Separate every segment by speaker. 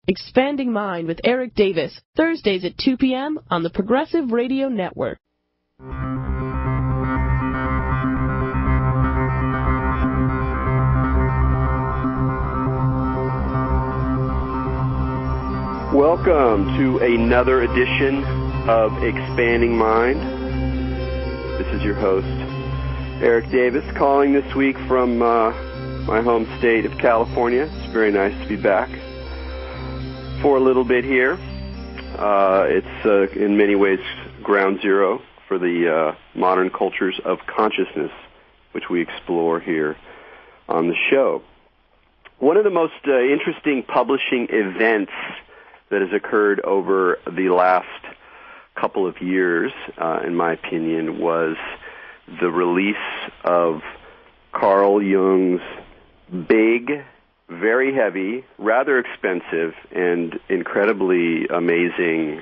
Speaker 1: Expanding Mind with Eric Davis, Thursdays at 2 p.m. on the Progressive Radio Network.
Speaker 2: Welcome to another edition of Expanding Mind. This is your host, Eric Davis, calling this week from my home state of California. It's very nice to be back for a little bit here. It's in many ways ground zero for the modern cultures of consciousness, which we explore here on the show. One of the most interesting publishing events that has occurred over the last couple of years, in my opinion, was the release of Carl Jung's big, very heavy, rather expensive, and incredibly amazing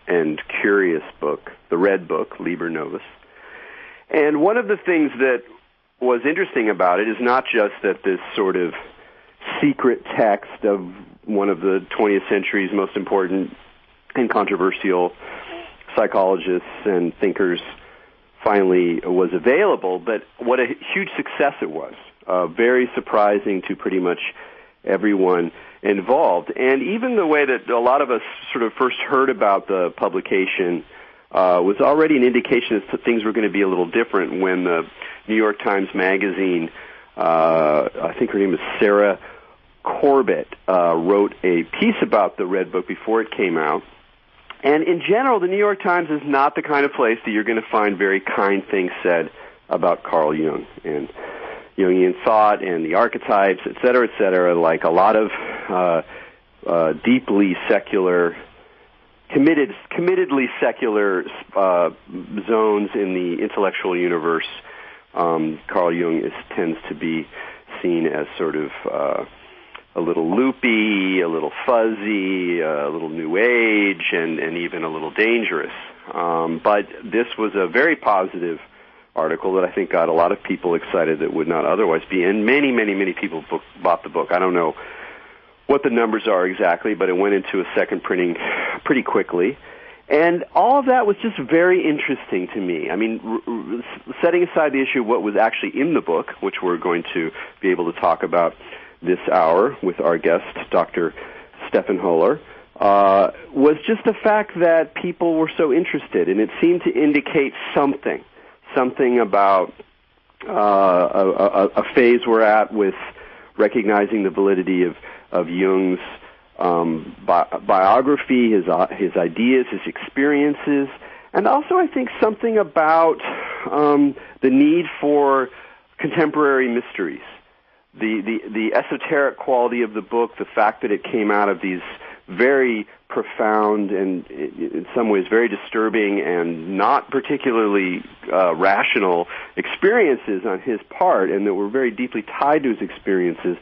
Speaker 2: and curious book, the Red Book, Liber Novus. And one of the things that was interesting about it is not just that this sort of secret text of one of the 20th century's most important and controversial psychologists and thinkers finally was available, but what a huge success it was. Very surprising to pretty much everyone involved. And even the way that a lot of us sort of first heard about the publication was already an indication that things were going to be a little different when the New York Times Magazine, I think her name is Sarah Corbett, wrote a piece about the Red Book before it came out. And in general, the New York Times is not the kind of place that you're going to find very kind things said about Carl Jung and Jungian thought and the archetypes, et cetera, like a lot of deeply secular, committedly secular zones in the intellectual universe. Carl Jung tends to be seen as sort of a little loopy, a little fuzzy, a little new age, and even a little dangerous. But this was a very positive article that I think got a lot of people excited that would not otherwise be, and many, many, many people bought the book. I don't know what the numbers are exactly, but it went into a second printing pretty quickly. And all of that was just very interesting to me. I mean, setting aside the issue of what was actually in the book, which we're going to be able to talk about this hour with our guest, Dr. Stefan Hoeller, was just the fact that people were so interested, and it seemed to indicate something about a phase we're at with recognizing the validity of Jung's biography, his ideas, his experiences, and also I think something about the need for contemporary mysteries. The esoteric quality of the book, the fact that it came out of these very profound and in some ways very disturbing and not particularly rational experiences on his part, and that were very deeply tied to his experiences,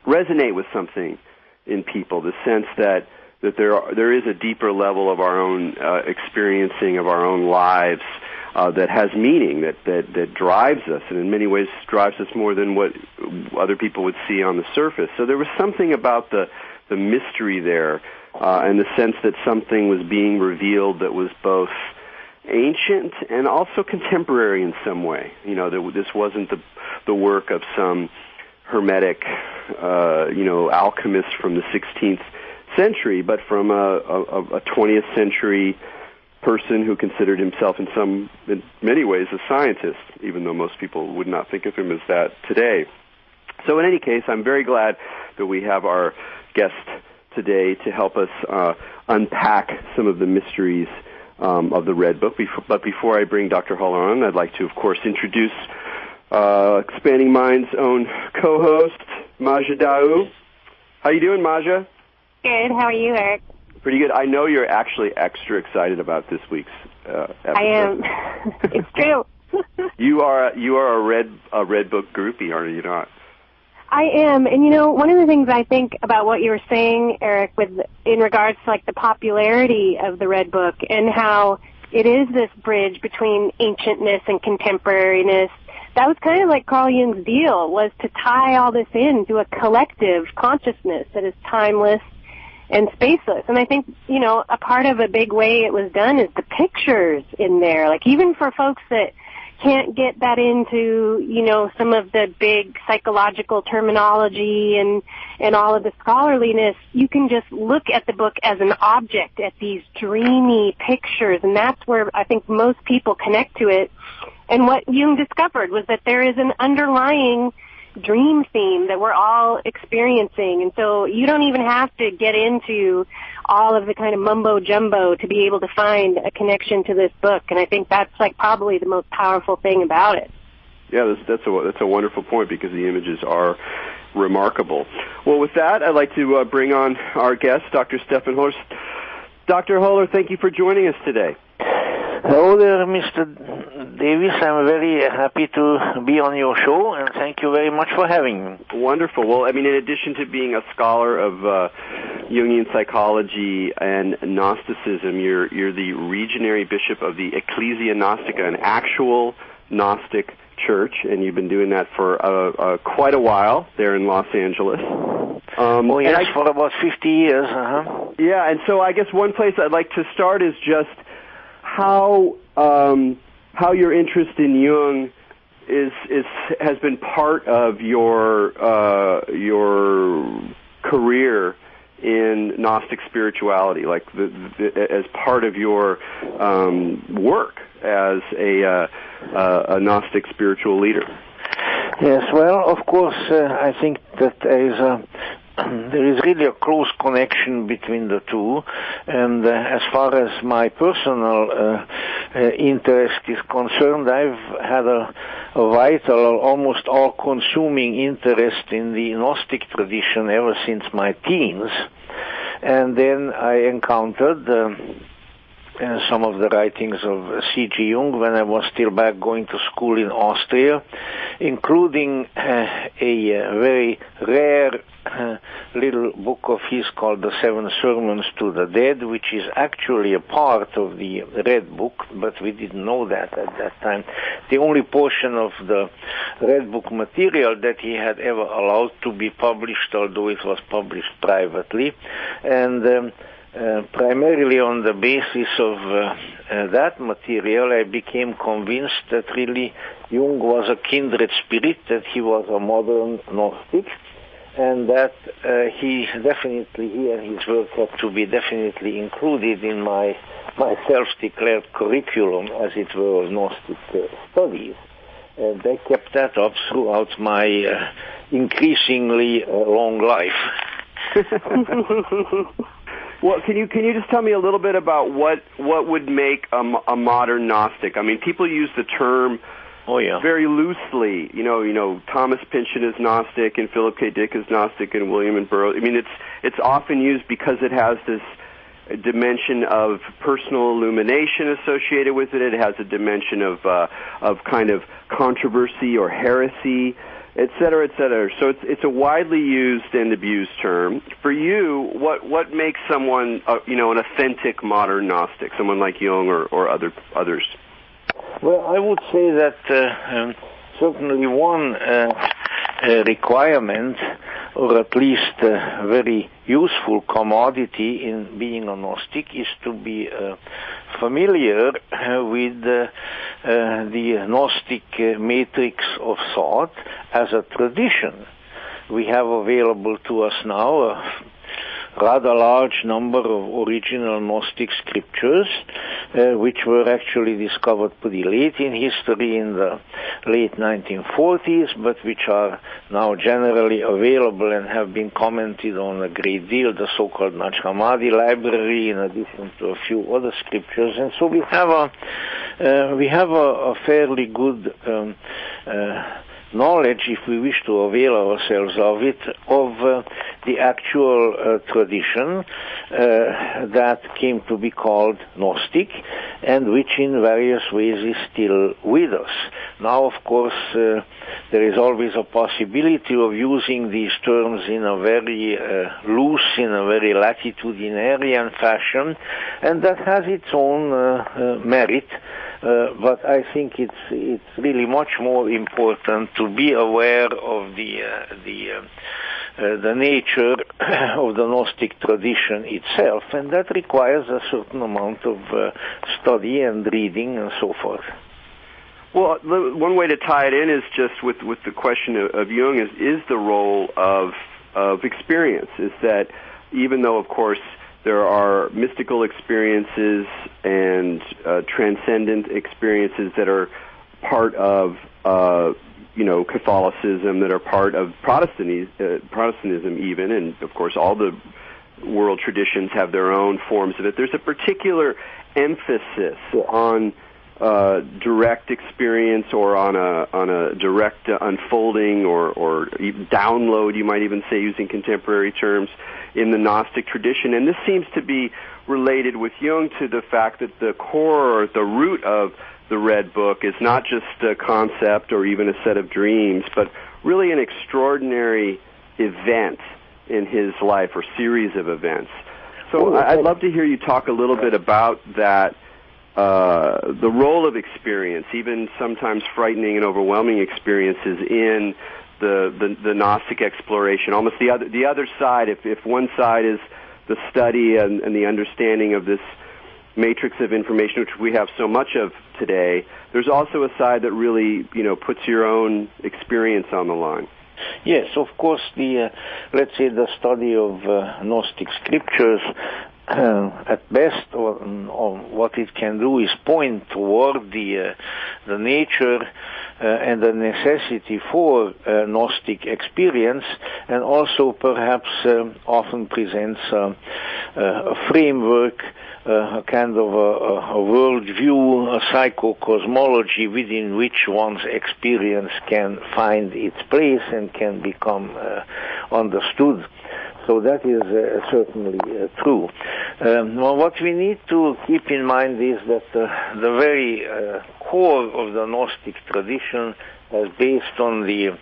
Speaker 2: resonate with something in people, the sense that there is a deeper level of our own experiencing of our own lives that has meaning, that drives us, and in many ways drives us more than what other people would see on the surface. So there was something about the mystery there, and the sense that something was being revealed that was both ancient and also contemporary in some way. You know, this wasn't the work of some hermetic, alchemist from the 16th century, but from a 20th century person who considered himself in many ways a scientist, even though most people would not think of him as that today. So in any case, I'm very glad that we have our guest today to help us unpack some of the mysteries of the Red Book. But before I bring Dr. Hoeller on, I'd like to, of course, introduce Expanding Mind's own co-host, Maja Daou. How you doing, Maja?
Speaker 3: Good. How are you, Eric?
Speaker 2: Pretty good. I know you're actually extra excited about this week's episode.
Speaker 3: I am. It's true.
Speaker 2: You are a Red Book groupie, are you not?
Speaker 3: I am, and one of the things I think about what you were saying, Eric, in regards to like the popularity of the Red Book and how it is this bridge between ancientness and contemporariness. That was kind of like Carl Jung's deal, was to tie all this into a collective consciousness that is timeless and spaceless. And I think, a part of a big way it was done is the pictures in there. Like, even for folks that can't get that into, some of the big psychological terminology and all of the scholarliness, you can just look at the book as an object, at these dreamy pictures, and that's where I think most people connect to it. And what Jung discovered was that there is an underlying dream theme that we're all experiencing, and so you don't even have to get into all of the kind of mumbo jumbo to be able to find a connection to this book, and I think that's like probably the most powerful thing about it.
Speaker 2: Yeah, that's a wonderful point, because the images are remarkable. Well, with that, I'd like to bring on our guest, Dr. Stefan Hoeller. Dr. Hoeller, thank you for joining us today.
Speaker 4: Hello there, Mr. Davis. I'm very happy to be on your show, and thank you very much for having me.
Speaker 2: Wonderful. Well, in addition to being a scholar of Jungian psychology and Gnosticism, you're the Regionary Bishop of the Eccelsia Gnostica, an actual Gnostic church, and you've been doing that for quite a while there in Los Angeles.
Speaker 4: For about 50 years.
Speaker 2: Yeah, and so I guess one place I'd like to start is just how your interest in Jung has been part of your career in Gnostic spirituality, like as part of your work as a Gnostic spiritual leader.
Speaker 4: Yes, well, of course, I think that there is really a close connection between the two, and as far as my personal interest is concerned, I've had a vital, almost all-consuming interest in the Gnostic tradition ever since my teens, and then I encountered some of the writings of C.G. Jung when I was still back going to school in Austria, including a very rare little book of his called The Seven Sermons to the Dead, which is actually a part of the Red Book, but we didn't know that at that time. The only portion of the Red Book material that he had ever allowed to be published, although it was published privately, and primarily on the basis of that material, I became convinced that really Jung was a kindred spirit, that he was a modern Gnostic, and that he and his work had to be definitely included in my self-declared curriculum, as it were, of Gnostic studies. And I kept that up throughout my increasingly long life.
Speaker 2: Well, can you just tell me a little bit about what would make a modern Gnostic? People use the term very loosely. Thomas Pynchon is Gnostic, and Philip K. Dick is Gnostic, and William and Burroughs. It's often used because it has this dimension of personal illumination associated with it. It has a dimension of kind of controversy or heresy, et cetera, et cetera. So it's a widely used and abused term. For you, what makes someone an authentic modern Gnostic, someone like Jung or others?
Speaker 4: Well, I would say that certainly one requirement, or at least a very useful commodity in being a Gnostic, is to be familiar with the Gnostic matrix of thought as a tradition. We have available to us now a rather large number of original Gnostic scriptures, which were actually discovered pretty late in history, in the late 1940s, but which are now generally available and have been commented on a great deal, the so-called Nag Hammadi library, in addition to a few other scriptures. And so we have a fairly good knowledge, if we wish to avail ourselves of it, of the actual tradition that came to be called Gnostic, and which in various ways is still with us. Now, of course, there is always a possibility of using these terms in a very loose, in a very latitudinarian fashion, and that has its own merit. But I think it's really much more important to be aware of the the nature of the Gnostic tradition itself, and that requires a certain amount of study and reading and so forth.
Speaker 2: Well, one way to tie it in is just with the question of Jung is the role of experience, is that even though, of course, there are mystical experiences and transcendent experiences that are part of Catholicism, that are part of Protestantism even, and of course all the world traditions have their own forms of it. There's a particular emphasis on direct experience, or on a direct unfolding, or even download, you might even say, using contemporary terms, in the Gnostic tradition. And this seems to be related with Jung to the fact that the core, or the root of the Red Book, is not just a concept or even a set of dreams, but really an extraordinary event in his life, or series of events. So I'd love to hear you talk a little bit about that, the role of experience, even sometimes frightening and overwhelming experiences, in the Gnostic exploration. Almost the other side, if one side is the study and the understanding of this matrix of information, which we have so much of today, there's also a side that really, puts your own experience on the line.
Speaker 4: Yes, of course, let's say the study of Gnostic scriptures, at best, or what it can do is point toward the nature and the necessity for Gnostic experience, and also perhaps often presents a framework, a kind of a worldview, a psychocosmology within which one's experience can find its place and can become understood. So that is certainly true. What we need to keep in mind is that the very core of the Gnostic tradition is based on the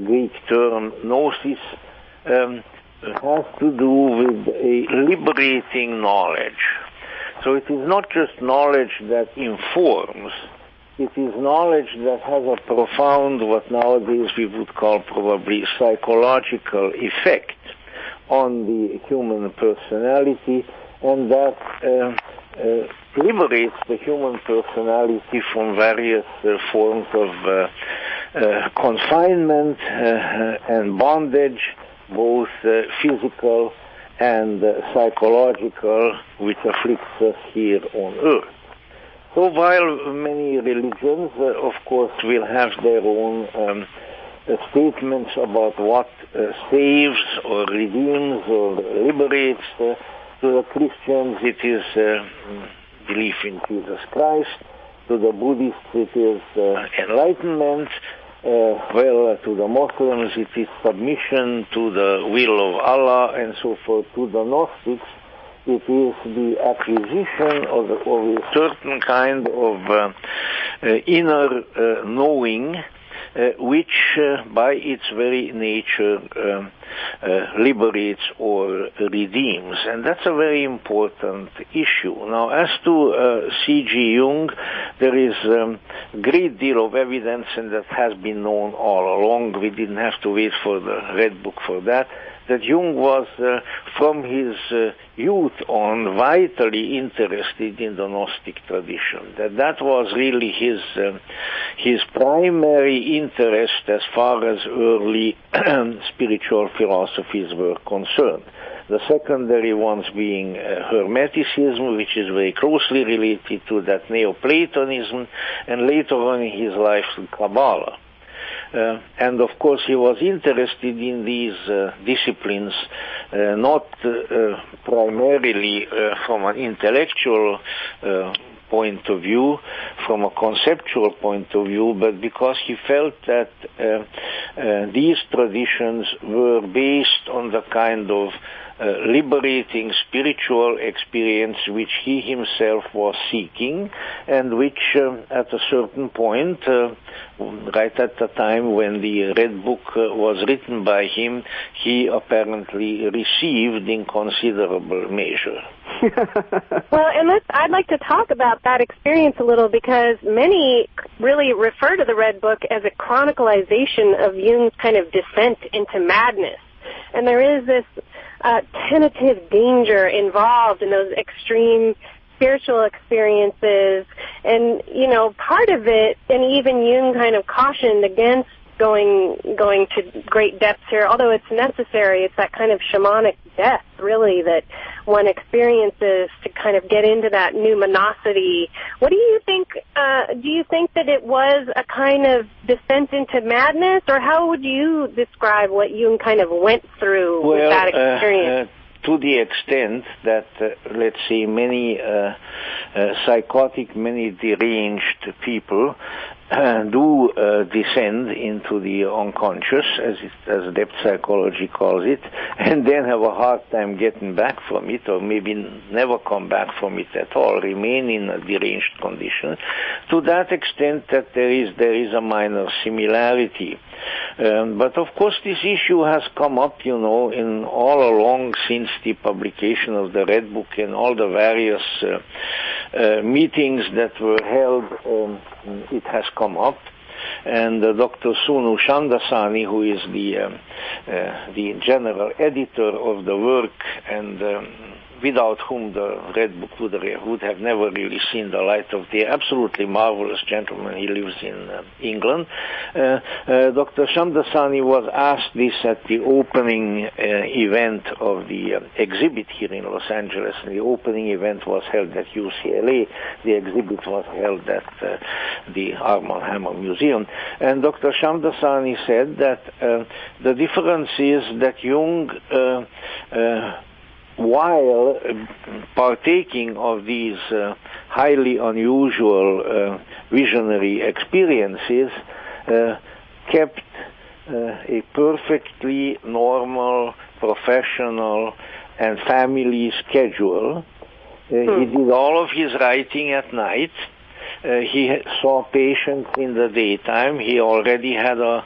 Speaker 4: Greek term gnosis, has to do with a liberating knowledge. So it is not just knowledge that informs, it is knowledge that has a profound, what nowadays we would call probably psychological effect on the human personality, and that liberates the human personality from various forms of confinement and bondage, both physical and psychological, which afflicts us here on earth. So while many religions, of course, will have their own statements about what saves or redeems or liberates, to the Christians it is belief in Jesus Christ, to the Buddhists it is enlightenment, to the Muslims it is submission to the will of Allah, and so forth. To the Gnostics it is the acquisition of a certain kind of inner knowing, which by its very nature liberates or redeems. And that's a very important issue. Now, as to C.G. Jung, there is a great deal of evidence, and that has been known all along. We didn't have to wait for the Red Book for that Jung was, from his youth on, vitally interested in the Gnostic tradition. That was really his primary interest as far as early spiritual philosophies were concerned. The secondary ones being Hermeticism, which is very closely related to that Neoplatonism, and later on in his life, Kabbalah. And of course he was interested in these disciplines not primarily from an intellectual point of view, from a conceptual point of view, but because he felt that these traditions were based on the kind of liberating spiritual experience which he himself was seeking, and which at a certain point, right at the time when the Red Book was written by him, he apparently received in considerable measure.
Speaker 3: Well, and I'd like to talk about that experience a little, because many really refer to the Red Book as a chronicalization of Jung's kind of descent into madness. And there is this tentative danger involved in those extreme spiritual experiences. And, you know, part of it, and even Jung kind of cautioned against going to great depths here, although it's necessary. It's that kind of shamanic death, really, that one experiences to kind of get into that numinosity. What do you think? Do you think that it was a kind of descent into madness, or how would you describe what Jung kind of went through with that experience?
Speaker 4: To the extent that, let's say, many psychotic, many deranged people do descend into the unconscious, as depth psychology calls it, and then have a hard time getting back from it, or maybe never come back from it at all, remain in a deranged condition, to that extent that there is a minor similarity. But of course this issue has come up, you know, in all along since the publication of the Red Book and all the various meetings that were held. It has come up, and Dr. Sunu Shandasani, who is the general editor of the work, and without whom the Red Book would have never really seen the light of day, absolutely marvelous gentleman. He lives in England. Dr. Shandasani was asked this at the opening event of the exhibit here in Los Angeles. The opening event was held at UCLA. The exhibit was held at the Arm & Hammer Museum. And Dr. Shandasani said that the difference is that Jung, while partaking of these highly unusual visionary experiences, kept a perfectly normal, professional, and family schedule. He did all of his writing at night. He saw patients in the daytime. He already had a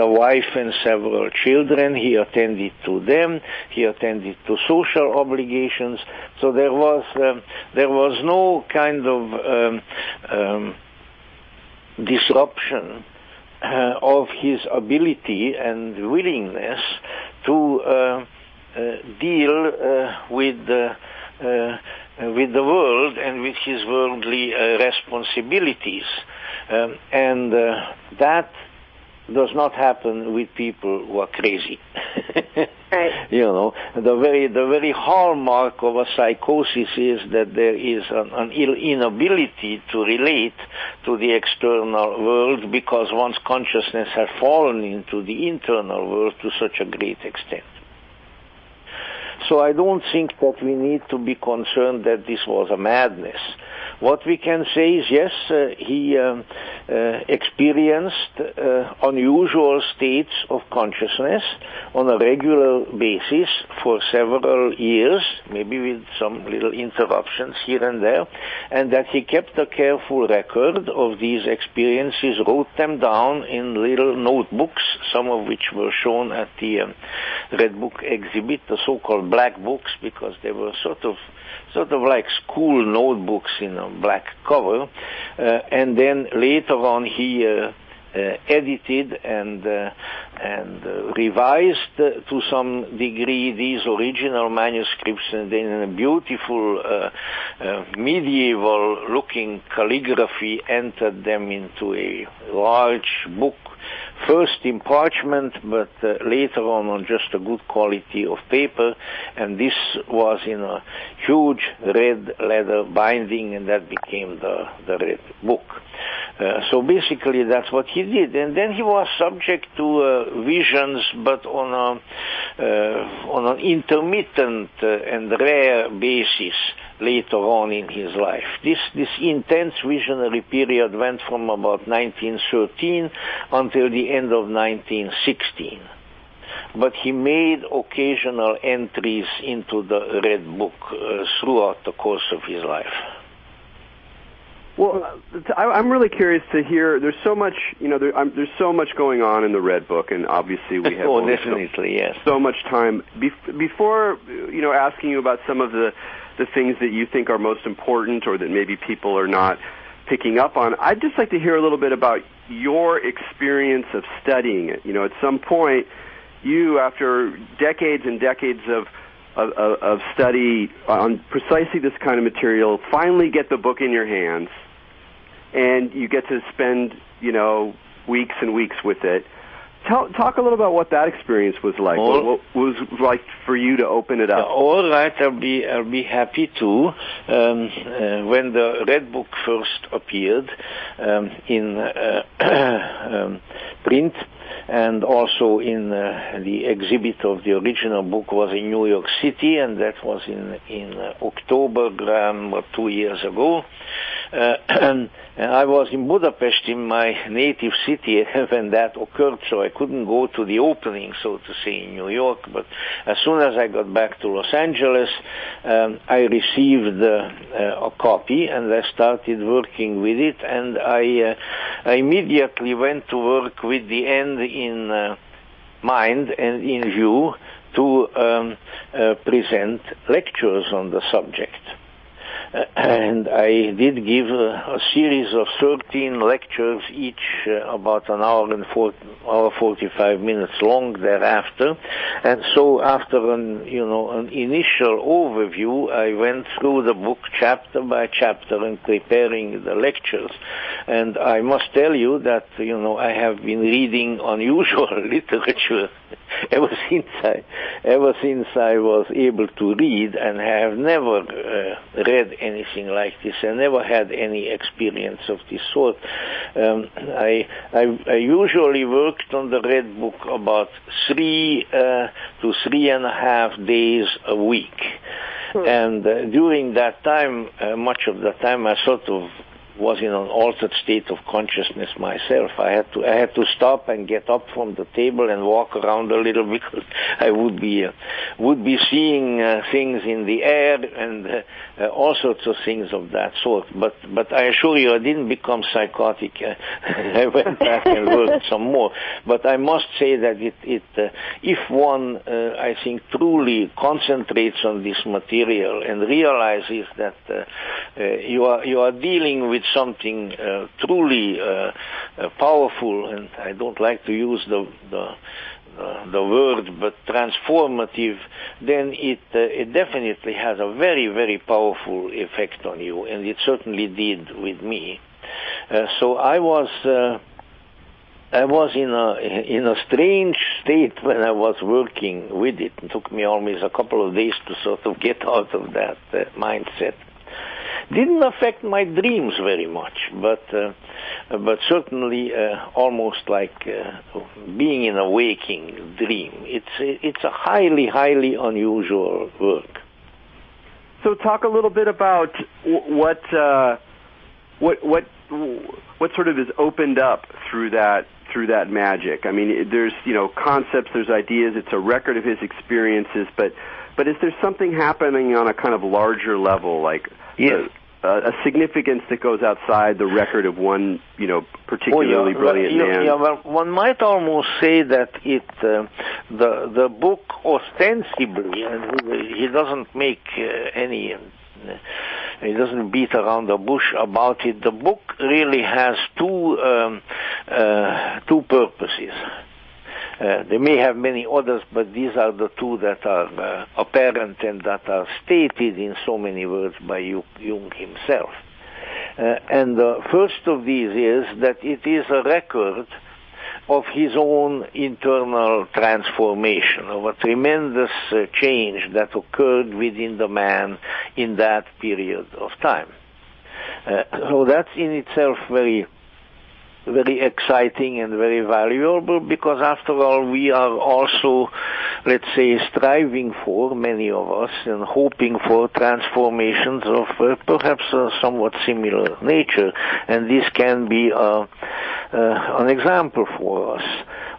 Speaker 4: wife and several children. He attended to them. He attended to social obligations. So there was no kind of disruption of his ability and willingness to deal with the world and with his worldly responsibilities, and that does not happen with people who are crazy.
Speaker 3: Right.
Speaker 4: You know, the very hallmark of a psychosis is that there is an inability to relate to the external world because one's consciousness has fallen into the internal world to such a great extent. So I don't think that we need to be concerned that this was a madness. What we can say is, yes, he experienced unusual states of consciousness on a regular basis for several years, maybe with some little interruptions here and there, and that he kept a careful record of these experiences, wrote them down in little notebooks, some of which were shown at the Red Book exhibit, the so-called black books, because they were sort of like school notebooks in a black cover, and then later on he edited and revised to some degree these original manuscripts, and then in a beautiful medieval-looking calligraphy entered them into a large book, first in parchment, but later on just a good quality of paper, and this was in a huge red leather binding, and that became the Red Book. So basically that's what he did, and then he was subject to visions, but on an intermittent and rare basis later on in his life. This intense visionary period went from about 1913 until the end of 1916. But he made occasional entries into the Red Book throughout the course of his life.
Speaker 2: Well, I'm really curious to hear. There's so much, there's so much going on in the Red Book, and obviously we have
Speaker 4: definitely, yes,
Speaker 2: so much time. Before, asking you about some of the things that you think are most important, or that maybe people are not picking up on. I'd just like to hear a little bit about your experience of studying it. You know, at some point, you, after decades and decades of study on precisely this kind of material, finally get the book in your hands, and you get to spend, you know, weeks and weeks with it. Talk a little about what that experience was like. What was like for you to open it up?
Speaker 4: All right, I'll be happy to. When the Red Book first appeared in print, and also in the exhibit of the original book was in New York City, and that was in October 2 years ago. And I was in Budapest, in my native city, when that occurred, so I couldn't go to the opening, so to say, in New York. But as soon as I got back to Los Angeles, I received a copy, and I started working with it, and I immediately went to work with the end in mind and in view to present lectures on the subject. And I did give a series of 13 lectures, each about an hour and 45 minutes long thereafter. And so after an initial overview, I went through the book chapter by chapter and preparing the lectures. And I must tell you that, I have been reading unusual literature ever since I was able to read, and I have never read anything like this. I never had any experience of this sort. I usually worked on the Red Book about 3 to 3.5 days a week. And during that time, much of the time, I sort of was in an altered state of consciousness myself. I had to stop and get up from the table and walk around a little, because I would be seeing things in the air and all sorts of things of that sort. But I assure you, I didn't become psychotic. I went back and worked some more. But I must say that if one, I think, truly concentrates on this material and realizes that you are dealing with something truly powerful, and I don't like to use the word, but transformative, then it definitely has a very, very powerful effect on you, and it certainly did with me. So I was in a strange state when I was working with it. It took me almost a couple of days to sort of get out of that mindset. Didn't affect my dreams very much, but certainly almost like being in a waking dream. It's a highly, highly unusual work.
Speaker 2: So talk a little bit about what sort of is opened up through that magic. I mean, there's concepts, there's ideas. It's a record of his experiences, but is there something happening on a kind of larger level, like a significance that goes outside the record of one, particularly brilliant man?
Speaker 4: Yeah, well, one might almost say that the book ostensibly, and he doesn't make he doesn't beat around the bush about it. The book really has two purposes. There may have many others, but these are the two that are apparent and that are stated in so many words by Jung himself. And the first of these is that it is a record of his own internal transformation, of a tremendous change that occurred within the man in that period of time. So that's in itself very, very exciting and very valuable, because after all, we are also, let's say, striving for, many of us, and hoping for transformations of perhaps a somewhat similar nature, and this can be an example for us,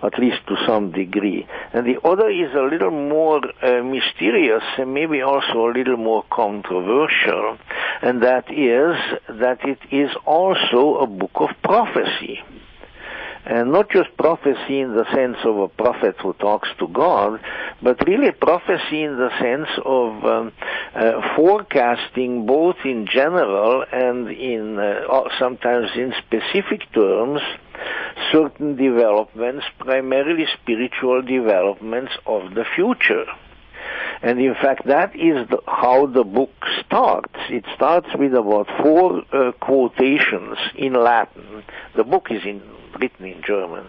Speaker 4: at least to some degree. And the other is a little more mysterious and maybe also a little more controversial, and that is that it is also a book of prophecy. And not just prophecy in the sense of a prophet who talks to God, but really prophecy in the sense of forecasting both in general and in sometimes in specific terms certain developments, primarily spiritual developments of the future. And in fact, that is how the book starts. It starts with about 4 quotations in Latin. The book is written in German.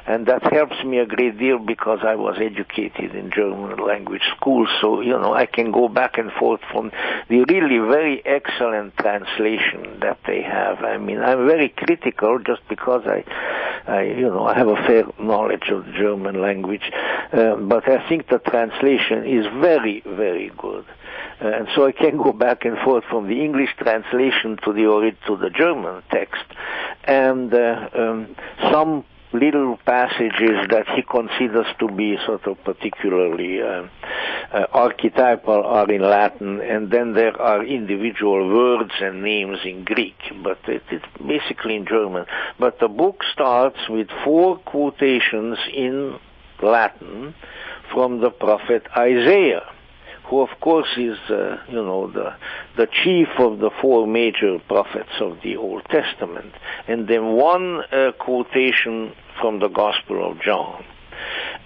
Speaker 4: And that helps me a great deal because I was educated in German language school, so, I can go back and forth from the really very excellent translation that they have. I mean, I'm very critical just because I have a fair knowledge of the German language, but I think the translation is very, very good. And so I can go back and forth from the English translation to the German text, and some little passages that he considers to be sort of particularly archetypal are in Latin, and then there are individual words and names in Greek, but it's basically in German. But the book starts with 4 quotations in Latin from the prophet Isaiah, who of course is, the chief of the 4 major prophets of the Old Testament, and then 1 quotation from the Gospel of John.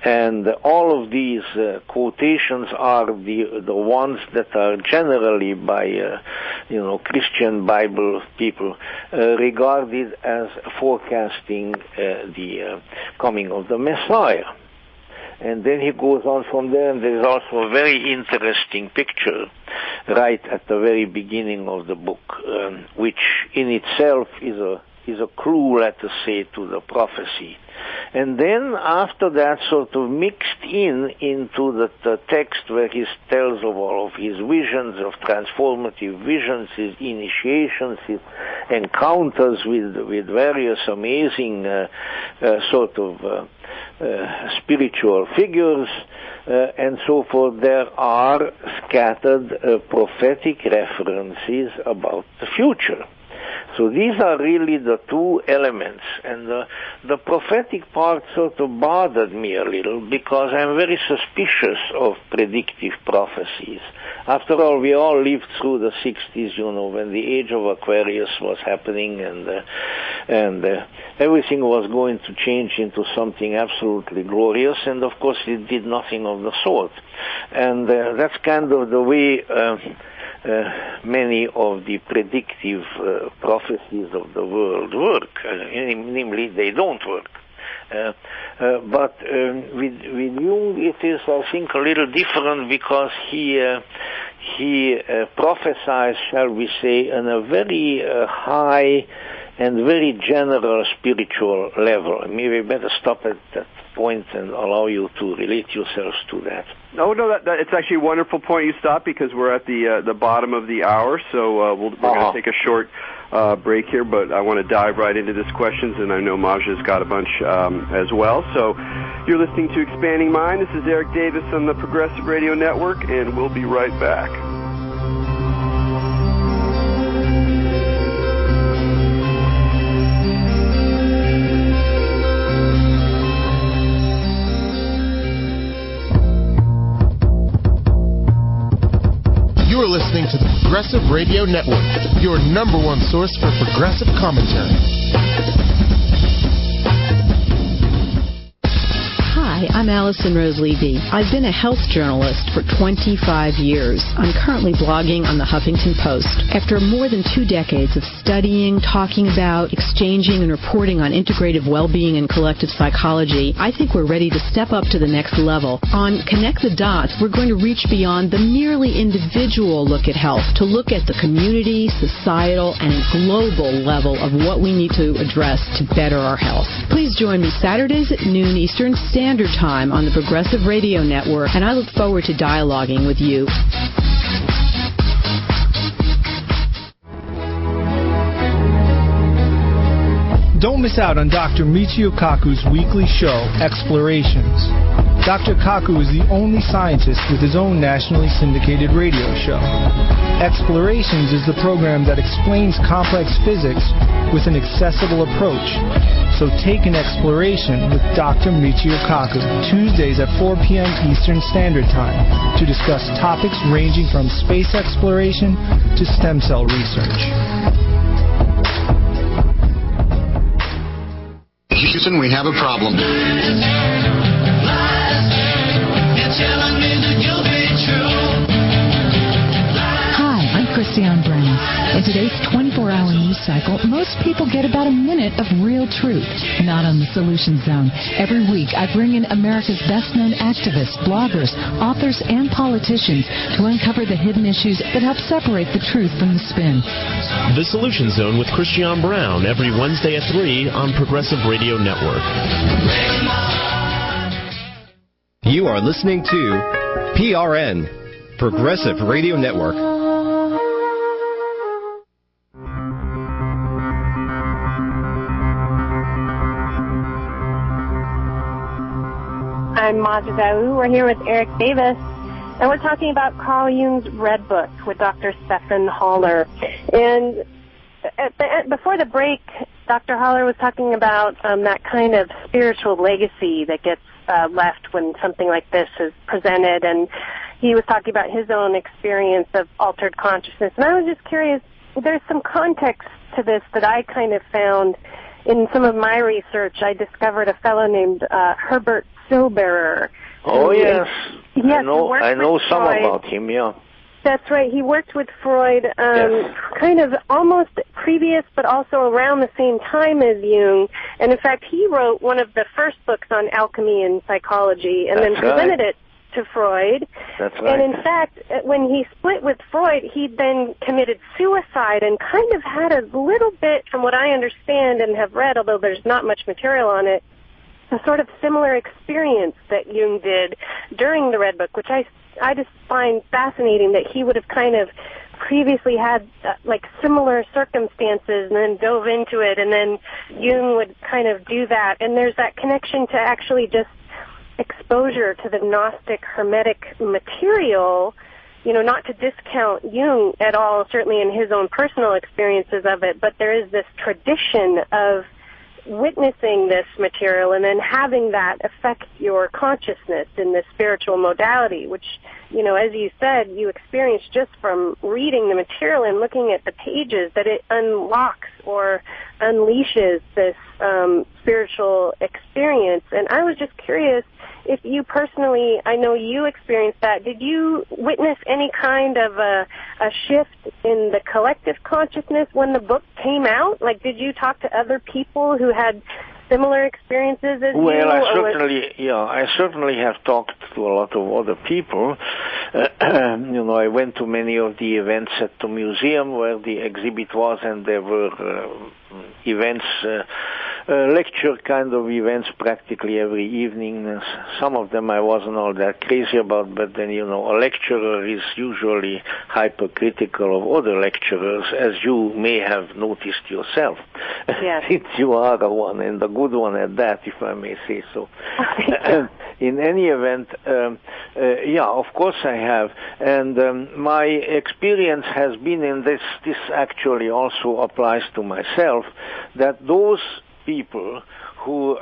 Speaker 4: And all of these quotations are the ones that are generally by, Christian Bible people regarded as forecasting the coming of the Messiah. And then he goes on from there, and there is also a very interesting picture right at the very beginning of the book, which in itself is a clue, let us say, to the prophecy. And then after that, sort of mixed into the text where he tells of all of his visions, of transformative visions, his initiations, his encounters with various amazing sort of spiritual figures, and so forth. There are scattered prophetic references about the future. So these are really the 2 elements, and the prophetic part sort of bothered me a little because I'm very suspicious of predictive prophecies. After all, we all lived through the 60s, when the age of Aquarius was happening, and everything was going to change into something absolutely glorious, and of course it did nothing of the sort. And that's kind of the way many of the predictive prophecies of the world work. Namely, they don't work. But with Jung, it is, I think, a little different because he prophesies, shall we say, on a very high and very general spiritual level. Maybe better stop at that point and allow you to relate yourselves to that.
Speaker 2: No, that it's actually a wonderful point you stopped because we're at the bottom of the hour, so we're going to take a short break here, but I want to dive right into this questions, and I know Maja's got a bunch as well. So you're listening to Expanding Mind. This is Erik Davis on the Progressive Radio Network, and we'll be right back.
Speaker 5: You're listening to the Progressive Radio Network, your number 1 source for progressive commentary.
Speaker 6: Hi, I'm Allison Rose Levy. I've been a health journalist for 25 years. I'm currently blogging on the Huffington Post. After more than 2 decades of studying, talking about, exchanging, and reporting on integrative well-being and collective psychology, I think we're ready to step up to the next level. On Connect the Dots, we're going to reach beyond the merely individual look at health to look at the community, societal, and global level of what we need to address to better our health. Please join me Saturdays at noon Eastern Standard Time on the Progressive Radio Network, and I look forward to dialoguing with you.
Speaker 7: Don't miss out on Dr. Michio Kaku's weekly show, Explorations. Dr. Kaku is the only scientist with his own nationally syndicated radio show. Explorations is the program that explains complex physics with an accessible approach, So take an exploration with Dr. Michio Kaku, Tuesdays at 4 p.m. Eastern Standard Time, to discuss topics ranging from space exploration to stem cell research.
Speaker 8: Houston, we have a problem.
Speaker 9: Christiane Brown. In today's 24-hour news cycle, most people get about a minute of real truth. Not on the Solution Zone. Every week, I bring in America's best-known activists, bloggers, authors, and politicians to uncover the hidden issues that help separate the truth from the spin.
Speaker 10: The Solution Zone with Christiane Brown every Wednesday at 3 on Progressive Radio Network.
Speaker 11: You are listening to PRN, Progressive Radio Network.
Speaker 3: I'm Maja Daou. We're here with Erik Davis, and we're talking about Carl Jung's Red Book with Dr. Stefan Hoeller. And before the break, Dr. Hoeller was talking about that kind of spiritual legacy that gets left when something like this is presented, and he was talking about his own experience of altered consciousness. And I was just curious, there's some context to this that I kind of found in some of my research. I discovered a fellow named Herbert Silberer.
Speaker 4: Oh, yes.
Speaker 3: Yes,
Speaker 4: I know some about him, yeah.
Speaker 3: That's right. He worked with Freud
Speaker 4: yes.
Speaker 3: kind of almost previous, but also around the same time as Jung. And in fact, he wrote one of the first books on alchemy and psychology and then presented it to Freud.
Speaker 4: That's right.
Speaker 3: And in fact, when he split with Freud, he then committed suicide and kind of had a little bit, from what I understand and have read, although there's not much material on it, a sort of similar experience that Jung did during the Red Book, which I just find fascinating, that he would have kind of previously had like similar circumstances and then dove into it, and then Jung would kind of do that. And there's that connection to actually just exposure to the Gnostic Hermetic material, you know, not to discount Jung at all, certainly in his own personal experiences of it, but there is this tradition of witnessing this material and then having that affect your consciousness in this spiritual modality, which, you know, as you said, you experience just from reading the material and looking at the pages, that it unlocks or unleashes this spiritual experience. And I was just curious if you personally, I know you experienced that, did you witness any kind of a shift in the collective consciousness when the book came out? Like, did you talk to other people who had similar experiences as you?
Speaker 4: Well, I certainly have talked to a lot of other people. You know, I went to many of the events at the museum where the exhibit was, and there were events, lecture kind of events practically every evening. Some of them I wasn't all that crazy about, but then, you know, a lecturer is usually hypercritical of other lecturers, as you may have noticed yourself.
Speaker 3: Yes.
Speaker 4: Since you are one, and a good one at that, if I may say so. In any event, yeah, of course I have. And my experience has been in this actually also applies to myself, that those people who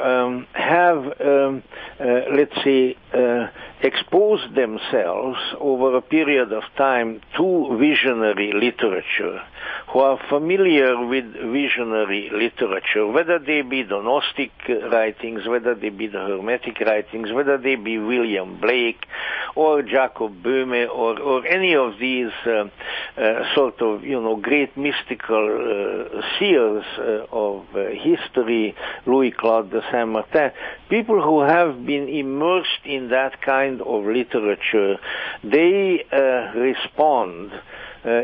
Speaker 4: have, let's say, exposed themselves over a period of time to visionary literature, who are familiar with visionary literature, whether they be the Gnostic writings, whether they be the Hermetic writings, whether they be William Blake or Jacob Böhme or any of these sort of, you know, great mystical seers of history, Louis Claude de Saint-Martin, people who have been immersed in that kind of literature, they respond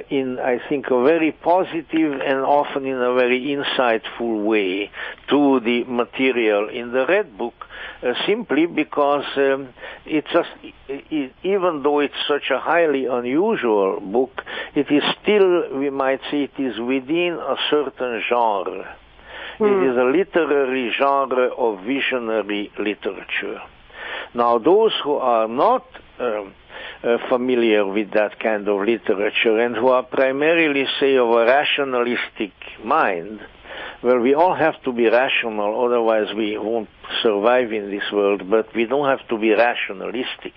Speaker 4: in, I think, a very positive and often in a very insightful way to the material in the Red Book, simply because it's just, even though it's such a highly unusual book, it is still, we might say, it is within a certain genre. It is a literary genre of visionary literature. Now, those who are not familiar with that kind of literature and who are primarily, say, of a rationalistic mind, well, we all have to be rational, otherwise we won't survive in this world, but we don't have to be rationalistic,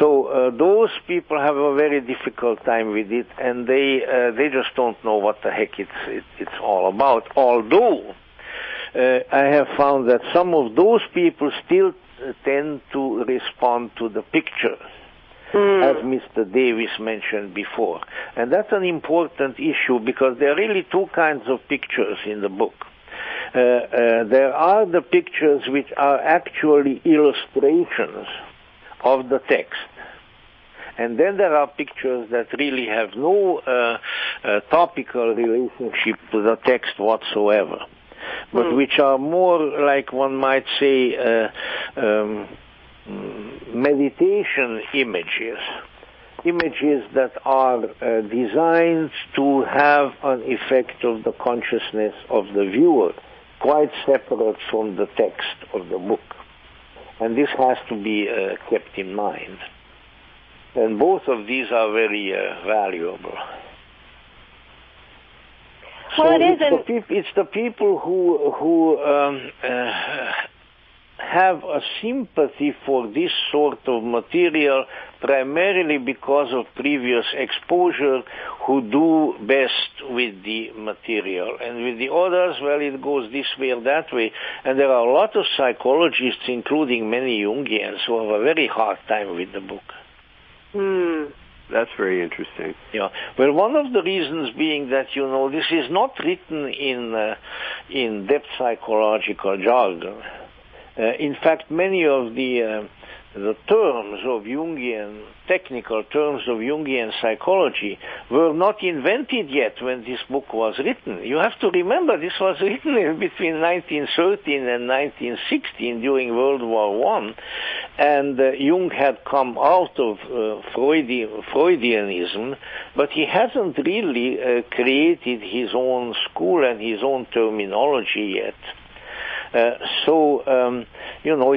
Speaker 4: So those people have a very difficult time with it, and they just don't know what the heck it's all about. Although I have found that some of those people still tend to respond to the picture, as Mr. Davis mentioned before. And that's an important issue because there are really two kinds of pictures in the book. There are the pictures which are actually illustrations of the text. And then there are pictures that really have no topical relationship to the text whatsoever, but which are more like, one might say, meditation images that are designed to have an effect of the consciousness of the viewer, quite separate from the text of the book. And this has to be kept in mind. And both of these are very valuable.
Speaker 3: Well,
Speaker 4: so it's the people who have a sympathy for this sort of material primarily because of previous exposure who do best with the material. And with the others, well, it goes this way or that way. And there are a lot of psychologists, including many Jungians, who have a very hard time with the book.
Speaker 2: That's very interesting.
Speaker 4: Yeah. Well, one of the reasons being that, this is not written in depth psychological jargon. In fact, many of the terms of Jungian, technical terms of Jungian psychology were not invented yet when this book was written. You have to remember this was written in between 1913 and 1916 during World War I, and Jung had come out of Freudianism, but he hasn't really created his own school and his own terminology yet.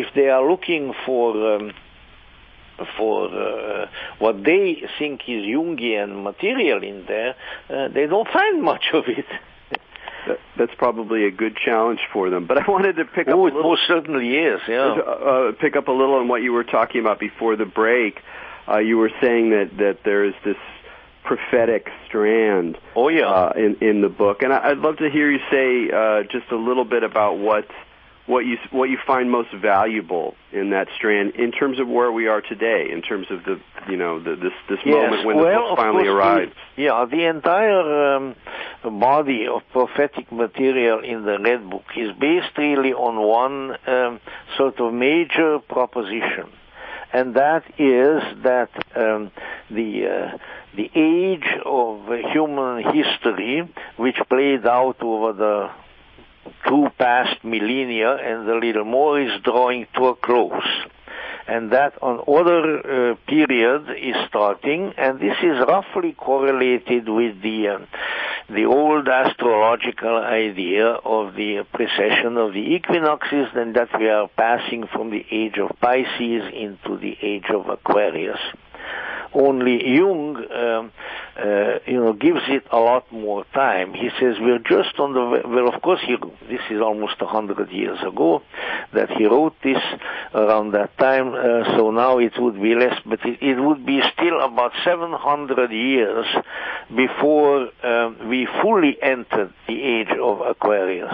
Speaker 4: If they are looking for what they think is Jungian material in there, they don't find much of it.
Speaker 2: That's probably a good challenge for them. But I wanted to pick up a little.
Speaker 4: It most certainly is, yeah.
Speaker 2: Pick up a little on what you were talking about before the break. You were saying that there is this prophetic strand in the book. And I'd love to hear you say just a little bit about what you find most valuable in that strand in terms of where we are today, in terms of this moment when the book finally arrives.
Speaker 4: The entire body of prophetic material in the Red Book is based really on one sort of major proposition, and that is that the age of human history, which played out over the two past millennia and a little more, is drawing to a close. And that another period is starting, and this is roughly correlated with the old astrological idea of the precession of the equinoxes, and that we are passing from the age of Pisces into the age of Aquarius. Only Jung, gives it a lot more time. He says we're just on the, well, of course, this is almost 100 years ago that he wrote this, around that time, so now it would be less, but it would be still about 700 years before we fully entered the age of Aquarius.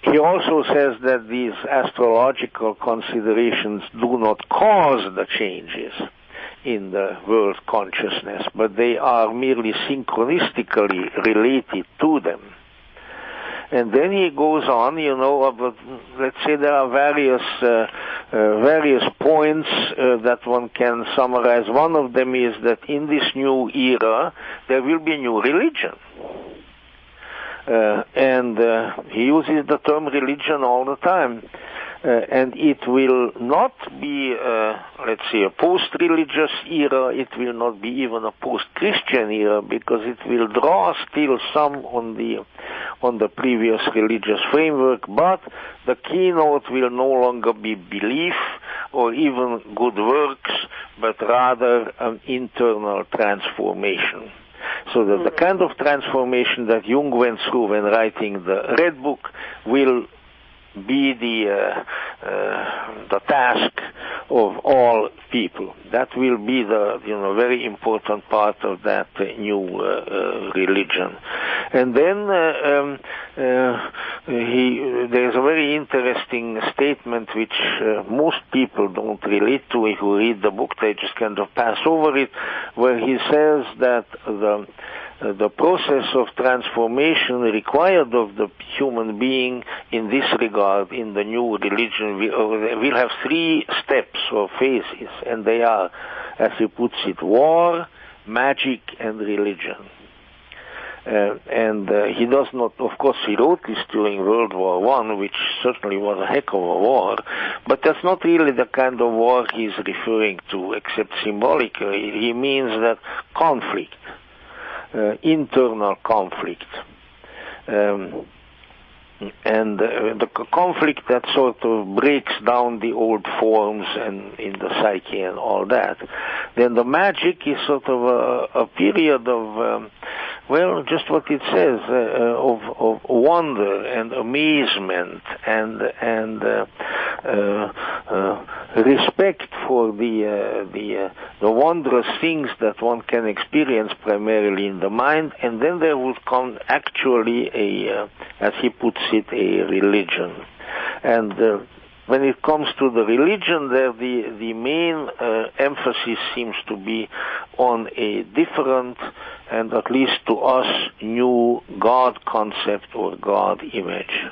Speaker 4: He also says that these astrological considerations do not cause the changes in the world consciousness, but they are merely synchronistically related to them. And then he goes on, about, let's say there are various points that one can summarize. One of them is that in this new era, there will be a new religion. And he uses the term religion all the time. and it will not be, let's say, a post-religious era. It will not be even a post-Christian era, because it will draw still some on the previous religious framework, but the keynote will no longer be belief or even good works, but rather an internal transformation. So that the kind of transformation that Jung went through when writing the Red Book will be the task of all people. That will be the very important part of that new religion. And then there's a very interesting statement which most people don't relate to. If you read the book, they just kind of pass over it, where he says that the process of transformation required of the human being in this regard, in the new religion, will have 3 steps or phases, and they are, as he puts it, war, magic, and religion. And he does not, of course, he wrote this during World War I, which certainly was a heck of a war, but that's not really the kind of war he's referring to, except symbolically. He means that conflict. Internal conflict, and the conflict that sort of breaks down the old forms and in the psyche and all that. Then the magic is sort of a period of just what it says, of wonder and amazement and respect for the wondrous things that one can experience primarily in the mind, and then there would come actually as he puts it, a religion. And when it comes to the religion, there the main emphasis seems to be on a different, and at least to us, new God concept or God image.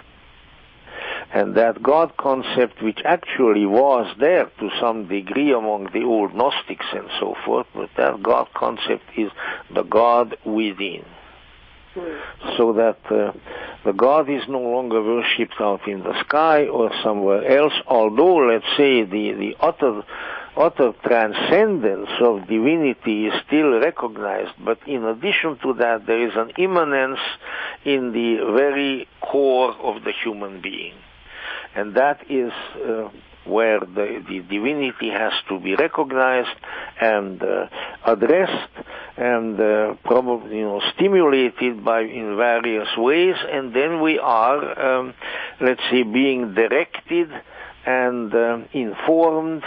Speaker 4: And that God concept, which actually was there to some degree among the old Gnostics and so forth, but that God concept is the God within. So that the God is no longer worshipped out in the sky or somewhere else, although, let's say, the utter transcendence of divinity is still recognized, but in addition to that, there is an immanence in the very core of the human being. And that is where the divinity has to be recognized and addressed and probably stimulated in various ways, and then we are, let's say, being directed and informed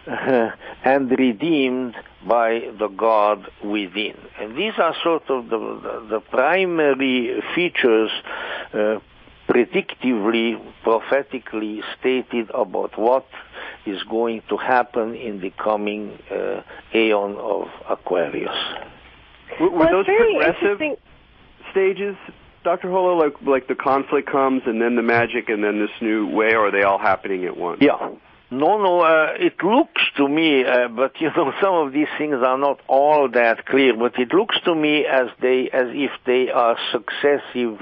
Speaker 4: and redeemed by the God within. And these are sort of the primary features predictively, prophetically stated about what is going to happen in the coming aeon of Aquarius.
Speaker 2: Were those progressive stages, Dr. Hoeller, like the conflict comes and then the magic and then this new way, or are they all happening at once?
Speaker 4: Yeah. No, it looks to me, but some of these things are not all that clear, but it looks to me as if they are successive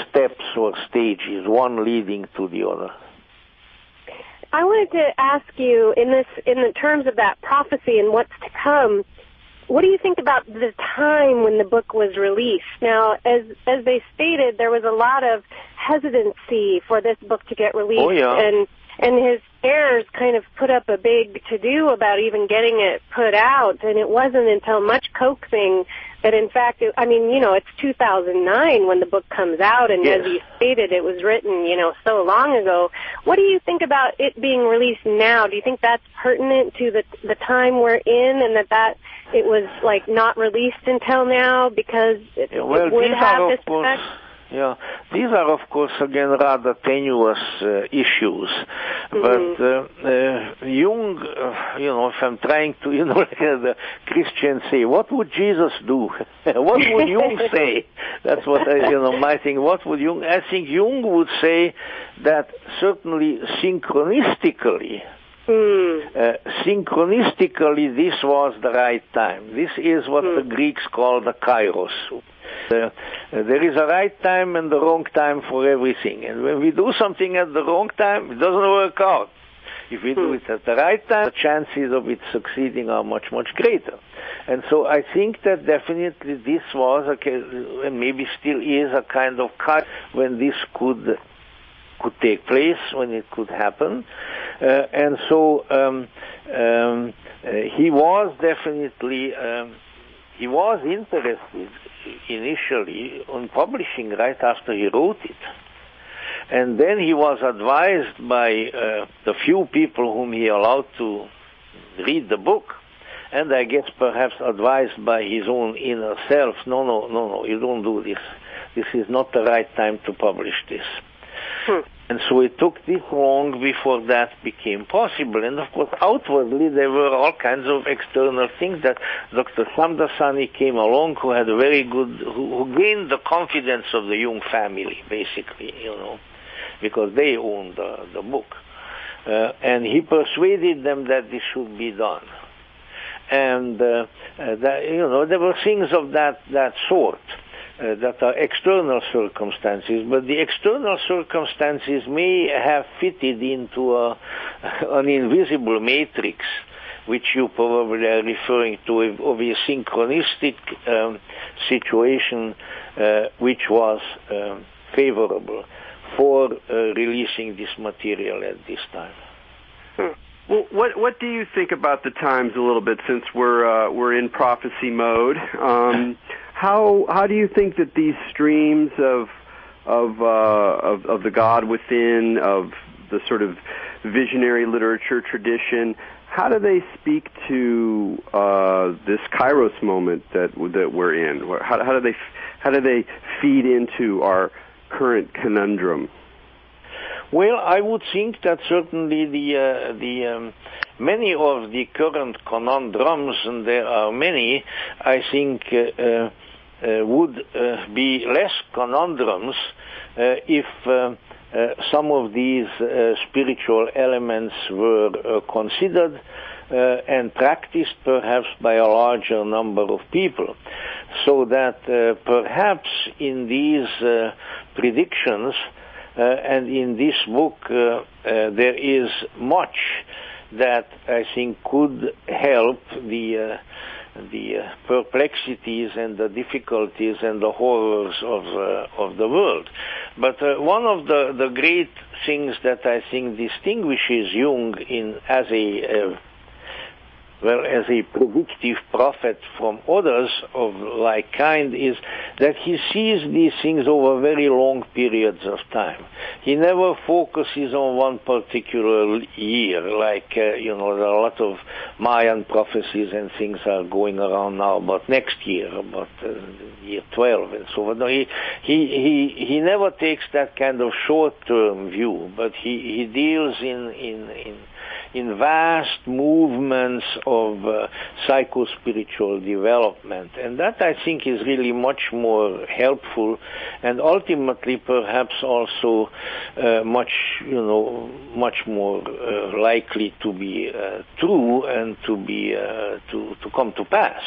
Speaker 4: steps or stages, one leading to the other.
Speaker 3: I wanted to ask you, in the terms of that prophecy and what's to come, what do you think about the time when the book was released? Now, as they stated, there was a lot of hesitancy for this book to get released.
Speaker 4: Oh, yeah.
Speaker 3: And his heirs kind of put up a big to-do about even getting it put out, and it wasn't until much coaxing that, in fact, it's 2009 when the book comes out, and
Speaker 4: yes.
Speaker 3: As you stated, it was written, so long ago. What do you think about it being released now? Do you think that's pertinent to the time we're in, and that it was, not released until now because it would have this effect?
Speaker 4: Yeah, these are, of course, again, rather tenuous issues. But Jung, if I'm trying to, like the Christians say, what would Jesus do? What would Jung say? That's what my thing. What would Jung? I think Jung would say that certainly synchronistically, this was the right time. This is what the Greeks call the kairos. There is a right time and the wrong time for everything. And when we do something at the wrong time, it doesn't work out. If we do it at the right time, the chances of it succeeding are much, much greater. And so I think that definitely this was, and maybe still is, a kind of cut when this could take place, when it could happen. And so he was definitely, he was interested initially on publishing right after he wrote it. And then he was advised by the few people whom he allowed to read the book, and I guess perhaps advised by his own inner self, no, you don't do this. This is not the right time to publish this. And so it took this long before that became possible. And of course, outwardly, there were all kinds of external things that Dr. Samdasani came along, who had a very good, who gained the confidence of the Jung family, basically, because they owned the book. And he persuaded them that this should be done. And, that, there were things of that sort. That are external circumstances, but the external circumstances may have fitted into an invisible matrix, which you probably are referring to, of a synchronistic situation which was favorable for releasing this material at this time.
Speaker 2: Well, what do you think about the times a little bit, since we're in prophecy mode? How do you think that these streams of the God within, of the sort of visionary literature tradition, how do they speak to this Kairos moment that we're in? How do they feed into our current conundrum?
Speaker 4: Well, I would think that certainly the many of the current conundrums, and there are many, I think would be less conundrums if some of these spiritual elements were considered and practiced perhaps by a larger number of people, so that perhaps in these predictions and in this book there is much that I think could help the perplexities and the difficulties and the horrors of the world. But one of the great things that I think distinguishes Jung as a predictive prophet from others of like kind is that he sees these things over very long periods of time. He never focuses on one particular year, like, there are a lot of Mayan prophecies and things are going around now about next year, about year 12 and so on. No, he never takes that kind of short-term view, but he deals in vast movements of psycho-spiritual development. And that, I think, is really much more helpful and ultimately perhaps also much more likely to be true and to be to come to pass.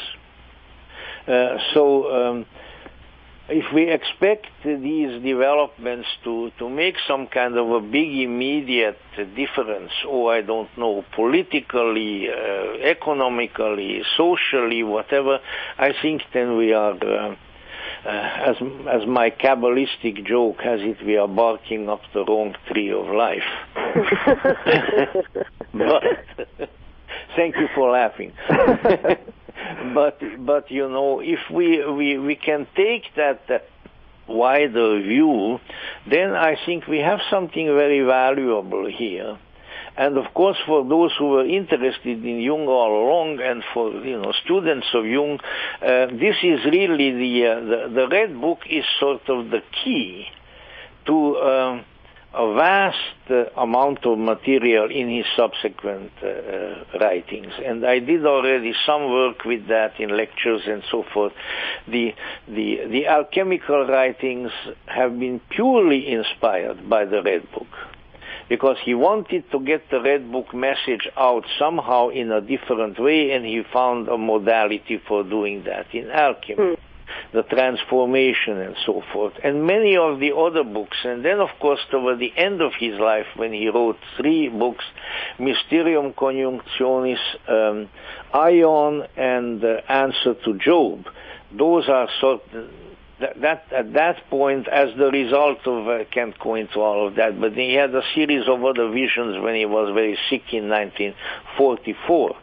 Speaker 4: If we expect these developments to make some kind of a big immediate difference, I don't know, politically, economically, socially, whatever, I think then we are, as my Kabbalistic joke has it, we are barking up the wrong tree of life. But, thank you for laughing. But if we can take that wider view, then I think we have something very valuable here. And of course, for those who were interested in Jung all along, and for students of Jung, this is really the Red Book is sort of the key to a vast amount of material in his subsequent writings. And I did already some work with that in lectures and so forth. The alchemical writings have been purely inspired by the Red Book, because he wanted to get the Red Book message out somehow in a different way, and he found a modality for doing that in alchemy. the transformation and so forth, and many of the other books. And then, of course, toward the end of his life, when he wrote 3 books, Mysterium Conjunctionis, Ion, and Answer to Job, those are that at that point, as the result of, I can't go into all of that, but he had a series of other visions when he was very sick in 1944.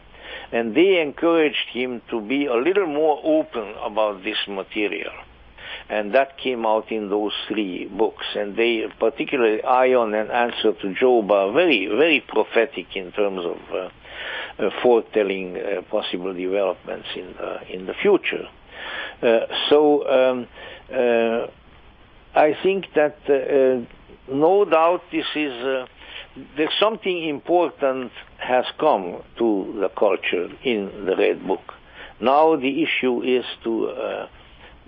Speaker 4: And they encouraged him to be a little more open about this material. And that came out in those 3 books. And they, particularly Ion and Answer to Job, are very, very prophetic in terms of foretelling possible developments in the future. I think that no doubt this is there's something important has come to the culture in the Red Book. Now the issue is to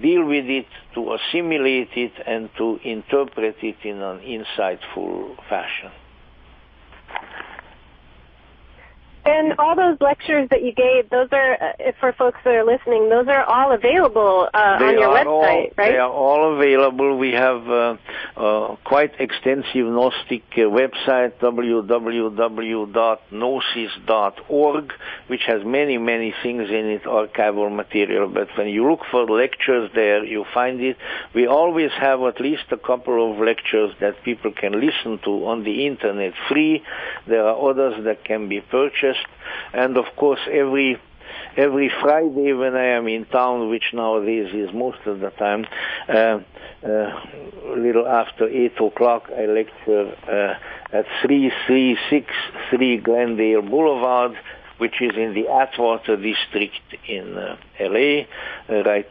Speaker 4: deal with it, to assimilate it, and to interpret it in an insightful fashion.
Speaker 3: And all those lectures that you gave, those are, for folks that are listening, those are all available on your website, right? They
Speaker 4: are all available. We have a quite extensive Gnostic website, www.gnosis.org, which has many, many things in it, archival material. But when you look for lectures there, you find it. We always have at least a couple of lectures that people can listen to on the internet free. There are others that can be purchased. And of course, every Friday when I am in town, which nowadays is most of the time, a little after 8 o'clock, I lecture at 3363 Glendale Boulevard, which is in the Atwater district in L.A., right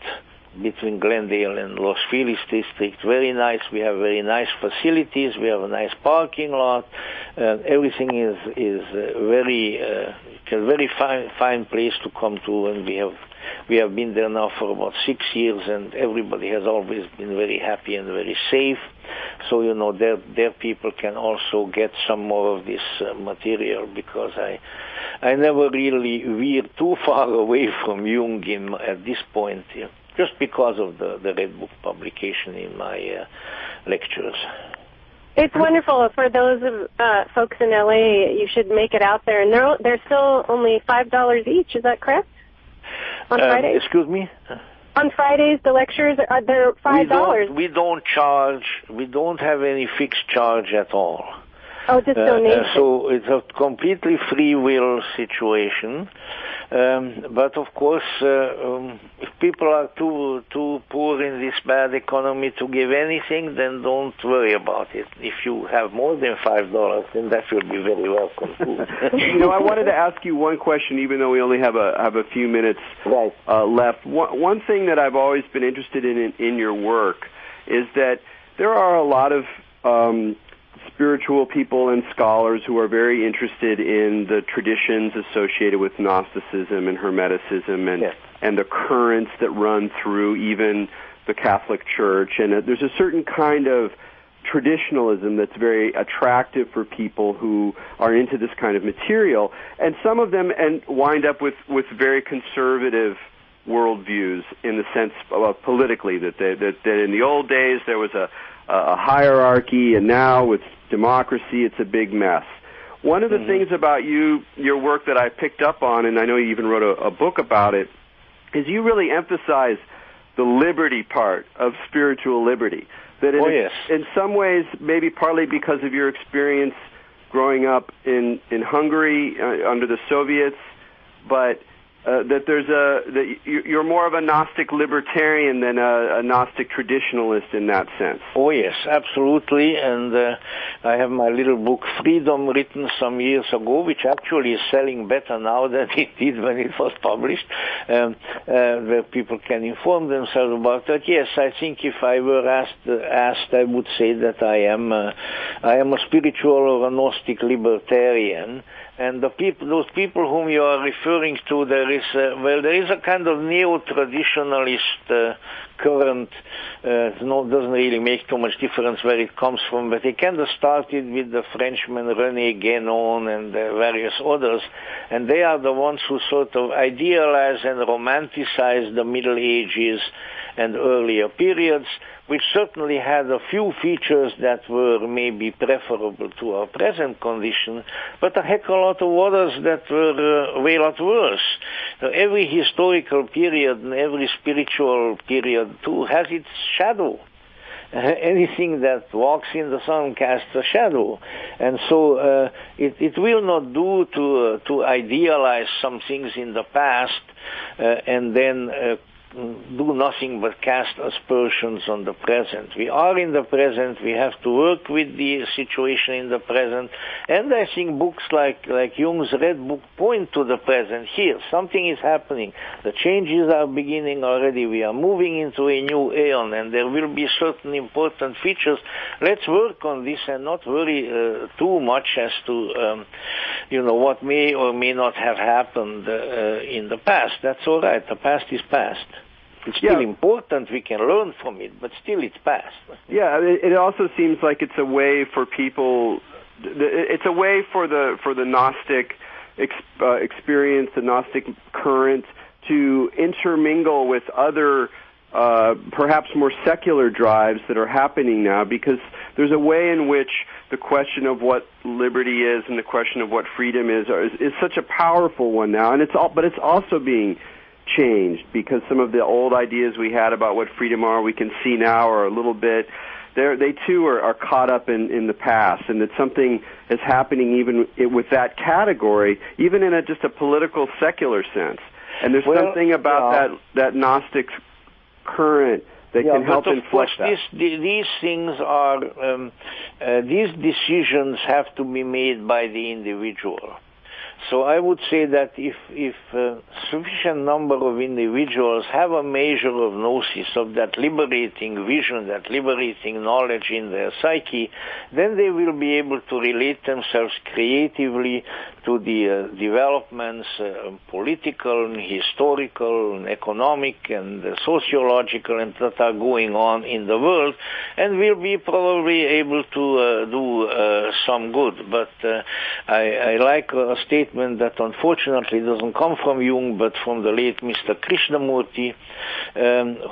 Speaker 4: between Glendale and Los Feliz district. Very nice. We have very nice facilities. We have a nice parking lot. Everything is very a very fine place to come to, and we have been there now for about 6 years, and everybody has always been very happy and very safe. So their people can also get some more of this material, because I never really veered too far away from Jung at this point. Just because of the Red Book publication in my lectures.
Speaker 3: It's wonderful. For those folks in LA, you should make it out there. And they're still only $5 each, is that correct? On Fridays?
Speaker 4: Excuse me?
Speaker 3: On Fridays, the lectures, they're $5.
Speaker 4: We don't charge, we don't have any fixed charge at all.
Speaker 3: Oh, just donation.
Speaker 4: So it's a completely free will situation. But of course, if people are too poor in this bad economy to give anything, then don't worry about it. If you have more than $5, then that will be very welcome too.
Speaker 2: I wanted to ask you one question, even though we only have a few minutes left. One thing that I've always been interested in your work is that there are a lot of spiritual people and scholars who are very interested in the traditions associated with Gnosticism and Hermeticism and the currents that run through even the Catholic Church. And there's a certain kind of traditionalism that's very attractive for people who are into this kind of material. And some of them wind up with very conservative worldviews in the sense of politically, that in the old days there was a hierarchy, and now with democracy it's a big mess. One of the things about your work that I picked up on, and I know you even wrote a book about it, is you really emphasize the liberty part of spiritual liberty. That in some ways, maybe partly because of your experience growing up in Hungary under the Soviets, but that you're more of a Gnostic libertarian than a Gnostic traditionalist in that sense.
Speaker 4: Oh yes, absolutely. And I have my little book Freedom, written some years ago, which actually is selling better now than it did when it was published, where people can inform themselves about that. Yes, I think if I were asked, I would say that I am a spiritual or a Gnostic libertarian. And those people whom you are referring to, there is a kind of neo-traditionalist current. Doesn't really make too much difference where it comes from, but it kind of started with the Frenchman René Guénon and various others, and they are the ones who sort of idealize and romanticize the Middle Ages and earlier periods, which certainly had a few features that were maybe preferable to our present condition, but a heck of a lot of others that were way lot worse. So every historical period and every spiritual period too has its shadow. Anything that walks in the sun casts a shadow, and so it will not do to idealize some things in the past and then do nothing but cast aspersions on the present. We are in the present. We have to work with the situation in the present, and I think books like Jung's Red Book point to the present. Here, something is happening. The changes are beginning already. We are moving into a new aeon, and there will be certain important features. Let's work on this and not worry too much as to what may or may not have happened in the past. That's all right. The past is past. It's still important. We can learn from it, but still it's past.
Speaker 2: Yeah, it also seems like it's a way for people. It's a way for the Gnostic experience, the Gnostic current, to intermingle with other, perhaps more secular drives that are happening now, because there's a way in which the question of what liberty is and the question of what freedom is such a powerful one now, and it's also being changed, because some of the old ideas we had about what freedom are, we can see now are a little bit, they too are caught up in the past, and that something is happening even with that category, even in just a political secular sense. And there's something about that Gnostic current that can help inflect that.
Speaker 4: These things are, these decisions have to be made by the individual. So I would say that if sufficient number of individuals have a measure of gnosis, of that liberating vision, that liberating knowledge in their psyche, then they will be able to relate themselves creatively to the developments, political, and historical, and economic, and sociological, and that are going on in the world, and will be probably able to do some good. But I like a statement that unfortunately doesn't come from Jung, but from the late Mr. Krishnamurti,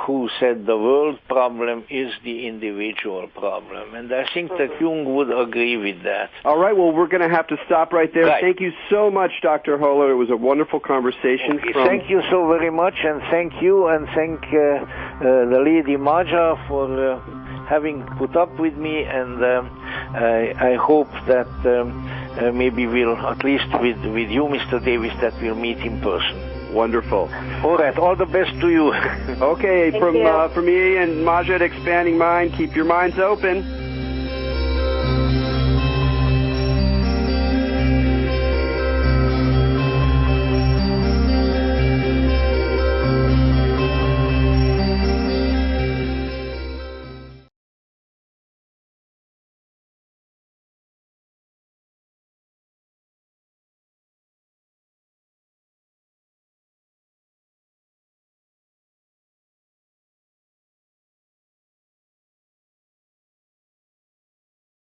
Speaker 4: who said the world problem is the individual problem. And I think that Jung would agree with that.
Speaker 2: All right, well, we're going to have to stop right there.
Speaker 4: Right.
Speaker 2: Thank you so much, Dr. Hoeller. It was a wonderful conversation.
Speaker 4: Okay, thank you so very much, and thank you, and thank the Lady Maja for having put up with me, and I hope that maybe we'll, at least with you, Mr. Davis, that we'll meet in person.
Speaker 2: Wonderful.
Speaker 4: All right, all the best to you.
Speaker 2: Okay, from me and Maja at Expanding Mind, keep your minds open.